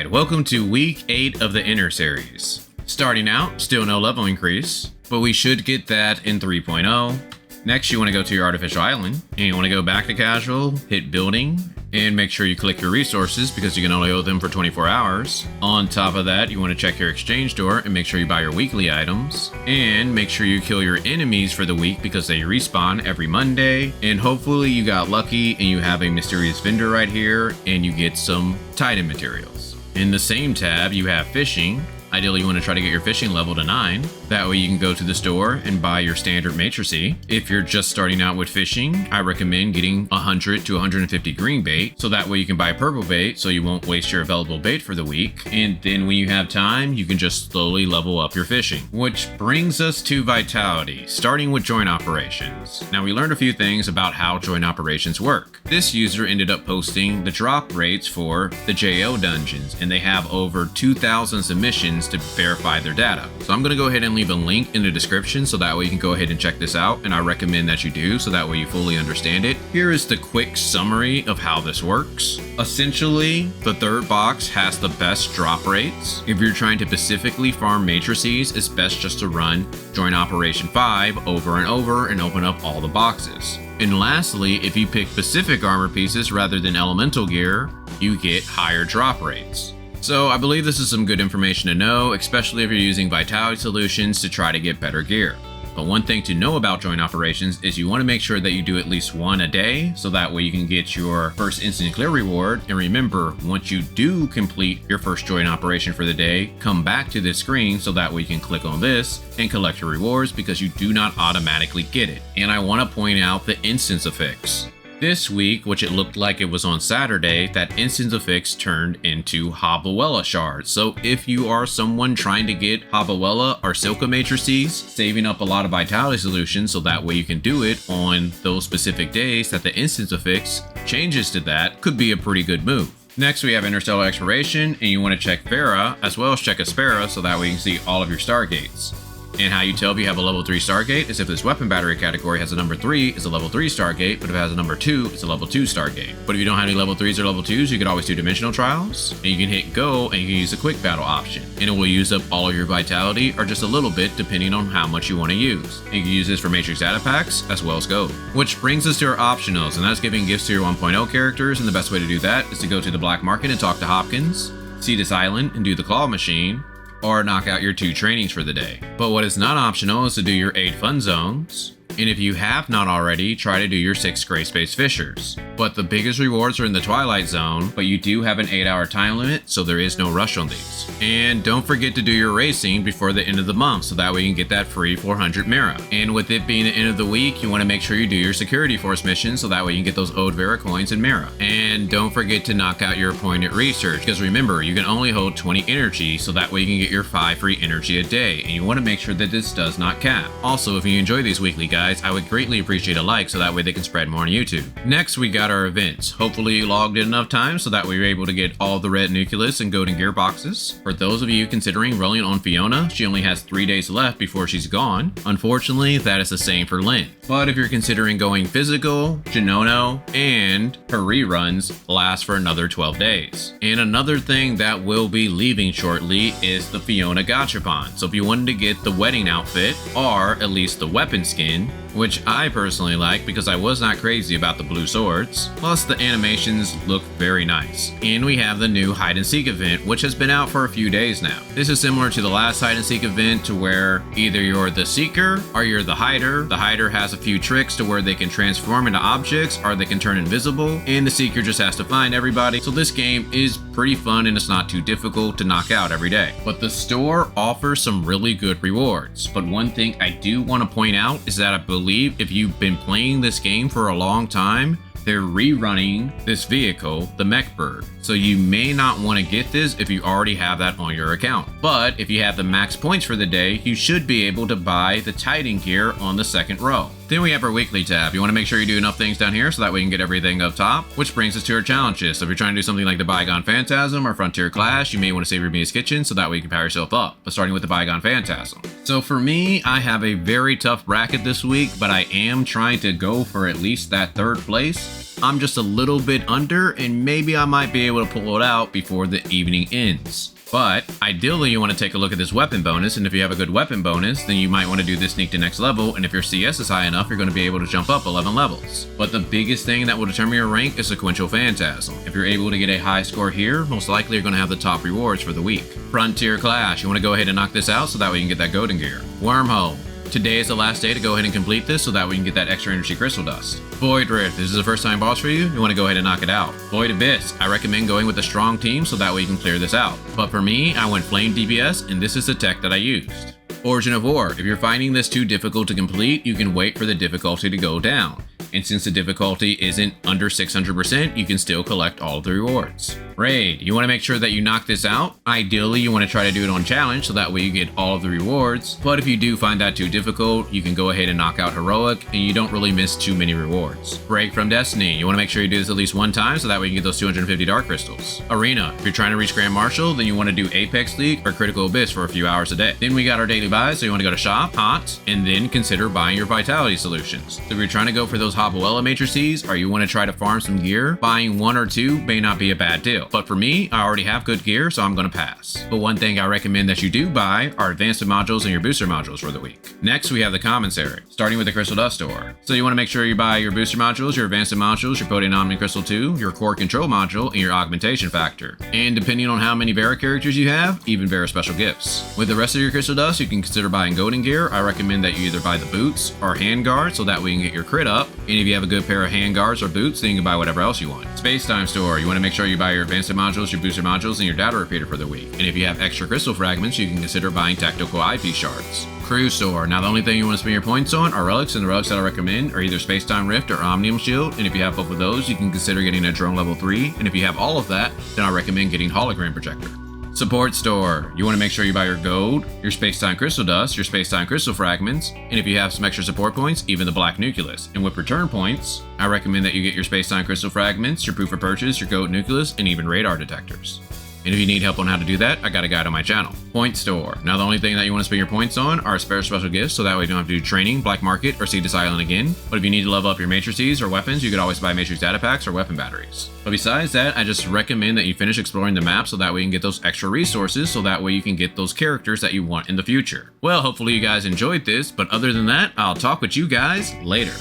Alright, welcome to week 8 of the Inner series. Starting out, still no level increase, but we should get that in 3.0. Next, you want to go to your artificial island, and you want to go back to casual, hit building, and make sure you click your resources because you can only hold them for 24 hours. On top of that, you want to check your exchange door and make sure you buy your weekly items, and make sure you kill your enemies for the week because they respawn every Monday. And hopefully you got lucky and you have a mysterious vendor right here and you get some Titan materials. In the same tab, you have fishing. Ideally, you want to try to get your fishing level to 9. That way you can go to the store and buy your standard matrices. If you're just starting out with fishing, I recommend getting 100 to 150 green bait, so that way you can buy purple bait so you won't waste your available bait for the week. And then when you have time, you can just slowly level up your fishing. Which brings us to vitality, starting with joint operations. Now we learned a few things about how joint operations work. This user ended up posting the drop rates for the JO dungeons, and they have over 2,000 submissions to verify their data. So I'm going to go ahead and leave a link in the description so that way you can go ahead and check this out, and I recommend that you do so that way you fully understand it. Here is the quick summary of how this works. Essentially, the third box has the best drop rates. If you're trying to specifically farm matrices, it's best just to run Joint Operation 5 over and over and open up all the boxes. And lastly, if you pick specific armor pieces rather than elemental gear, you get higher drop rates. So I believe this is some good information to know, especially if you're using vitality solutions to try to get better gear. But one thing to know about joint operations is you want to make sure that you do at least one a day, so that way you can get your first instant clear reward. And remember, once you do complete your first joint operation for the day, come back to this screen so that way you can click on this and collect your rewards, because you do not automatically get it. And I want to point out the instance affix. This week, which it looked like it was on Saturday, that instance affix turned into HumbleDK shards. So if you are someone trying to get HumbleDK or Silka matrices, saving up a lot of vitality solutions so that way you can do it on those specific days that the instance affix changes to, that could be a pretty good move. Next, we have Interstellar Exploration, and you want to check Vera as well as check Aspera so that way you can see all of your Stargates. And how you tell if you have a level 3 Stargate is if this weapon battery category has a number 3, it's a level 3 Stargate, but if it has a number 2, it's a level 2 Stargate. But if you don't have any level 3s or level 2s, you can always do dimensional trials, and you can hit go and you can use the quick battle option. And it will use up all of your vitality, or just a little bit depending on how much you want to use. And you can use this for Matrix data packs as well as gold. Which brings us to our optionals, and that's giving gifts to your 1.0 characters, and the best way to do that is to go to the black market and talk to Hopkins, see this island and do the claw machine, or knock out your 2 trainings for the day. But what is not optional is to do your 8 fun zones. And if you have not already, try to do your 6 Greyspace fishers. But the biggest rewards are in the Twilight zone, but you do have an 8-hour time limit, so there is no rush on these. And don't forget to do your racing before the end of the month, so that way you can get that free 400 Mira. And with it being the end of the week, you want to make sure you do your Security Force missions, so that way you can get those old Vera coins and Mira. And don't forget to knock out your appointed research, because remember, you can only hold 20 energy, so that way you can get your 5 free energy a day. And you want to make sure that this does not cap. Also, if you enjoy these weekly guides, I would greatly appreciate a like so that way they can spread more on YouTube. Next, we got our events. Hopefully you logged in enough time so that way you're able to get all the red nucleus and golden gear boxes. For those of you considering rolling on Fiona, she only has 3 days left before she's gone. Unfortunately, that is the same for Lynn. But if you're considering going physical, Jinono and her reruns last for another 12 days. And another thing that will be leaving shortly is the Fiona Gachapon. So if you wanted to get the wedding outfit, or at least the weapon skin, which I personally like because I was not crazy about the blue swords. Plus the animations look very nice. And we have the new hide and seek event, which has been out for a few days now. This is similar to the last hide and seek event, to where either you're the seeker or you're the hider. The hider has a few tricks to where they can transform into objects or they can turn invisible, and the seeker just has to find everybody. So this game is pretty fun and it's not too difficult to knock out every day. But the store offers some really good rewards. But one thing I do want to point out is that I believe if you've been playing this game for a long time, they're rerunning this vehicle, the Mech Bird. So you may not want to get this if you already have that on your account. But if you have the max points for the day, you should be able to buy the Titan gear on the second row. Then we have our weekly tab. You want to make sure you do enough things down here so that we can get everything up top, which brings us to our challenges. So if you're trying to do something like the Bygone Phantasm or Frontier Clash, you may want to save your Mia's Kitchen so that way you can power yourself up. But starting with the Bygone Phantasm. So for me, I have a very tough bracket this week, but I am trying to go for at least that 3rd place. I'm just a little bit under, and maybe I might be able to pull it out before the evening ends. But ideally you want to take a look at this weapon bonus, and if you have a good weapon bonus, then you might want to do this sneak to next level, and if your CS is high enough, you're going to be able to jump up 11 levels. But the biggest thing that will determine your rank is Sequential Phantasm. If you're able to get a high score here, most likely you're going to have the top rewards for the week. Frontier Clash, you want to go ahead and knock this out so that way you can get that golden gear. Wormhole. Today is the last day to go ahead and complete this so that we can get that extra energy crystal dust. Void Rift, this is a first time boss for you want to go ahead and knock it out. Void Abyss, I recommend going with a strong team so that way you can clear this out. But for me, I went Flame DPS, and this is the tech that I used. Origin of War, if you're finding this too difficult to complete, you can wait for the difficulty to go down. And since the difficulty isn't under 600%, you can still collect all of the rewards. Raid, you want to make sure that you knock this out. Ideally, you want to try to do it on challenge so that way you get all of the rewards. But if you do find that too difficult, you can go ahead and knock out Heroic, and you don't really miss too many rewards. Break from Destiny, you want to make sure you do this at least one time so that way you can get those 250 Dark Crystals. Arena, if you're trying to reach Grand Marshal, then you want to do Apex League or Critical Abyss for a few hours a day. Then we got our daily buys, so you want to go to Shop, Hot, and then consider buying your Vitality Solutions. So if you're trying to go for those Hobblella matrices, or you want to try to farm some gear, buying 1 or 2 may not be a bad deal. But for me, I already have good gear, so I'm going to pass. But one thing I recommend that you do buy are advanced modules and your booster modules for the week. Next, we have the Commissary, starting with the Crystal Dust Store. So you want to make sure you buy your booster modules, your advanced modules, your Podium Omni Crystal 2, your Core Control module, and your Augmentation Factor. And depending on how many Vera characters you have, even Vera special gifts. With the rest of your Crystal Dust, you can consider buying golden gear. I recommend that you either buy the boots or handguard so that way you can get your crit up. And if you have a good pair of handguards or boots, then you can buy whatever else you want. Space Time Store, you want to make sure you buy your advanced modules, your booster modules, and your data repeater for the week. And if you have extra crystal fragments, you can consider buying tactical eyepiece shards. Crew Store, now the only thing you want to spend your points on are relics, and the relics that I recommend are either Space Time Rift or Omnium Shield, and if you have both of those, you can consider getting a drone level 3, and if you have all of that, then I recommend getting Hologram Projector. Support Store, you want to make sure you buy your gold, your Space-Time Crystal Dust, your Space-Time Crystal Fragments, and if you have some extra support points, even the Black Nucleus. And with return points, I recommend that you get your Space-Time Crystal Fragments, your Proof of Purchase, your Gold Nucleus, and even Radar Detectors. And if you need help on how to do that, I got a guide on my channel. Point Store. Now the only thing that you want to spend your points on are spare special gifts, so that way you don't have to do training, black market, or see this island again. But if you need to level up your matrices or weapons, you could always buy matrix data packs or weapon batteries. But besides that, I just recommend that you finish exploring the map so that way you can get those extra resources, so that way you can get those characters that you want in the future. Well, hopefully you guys enjoyed this, but other than that, I'll talk with you guys later.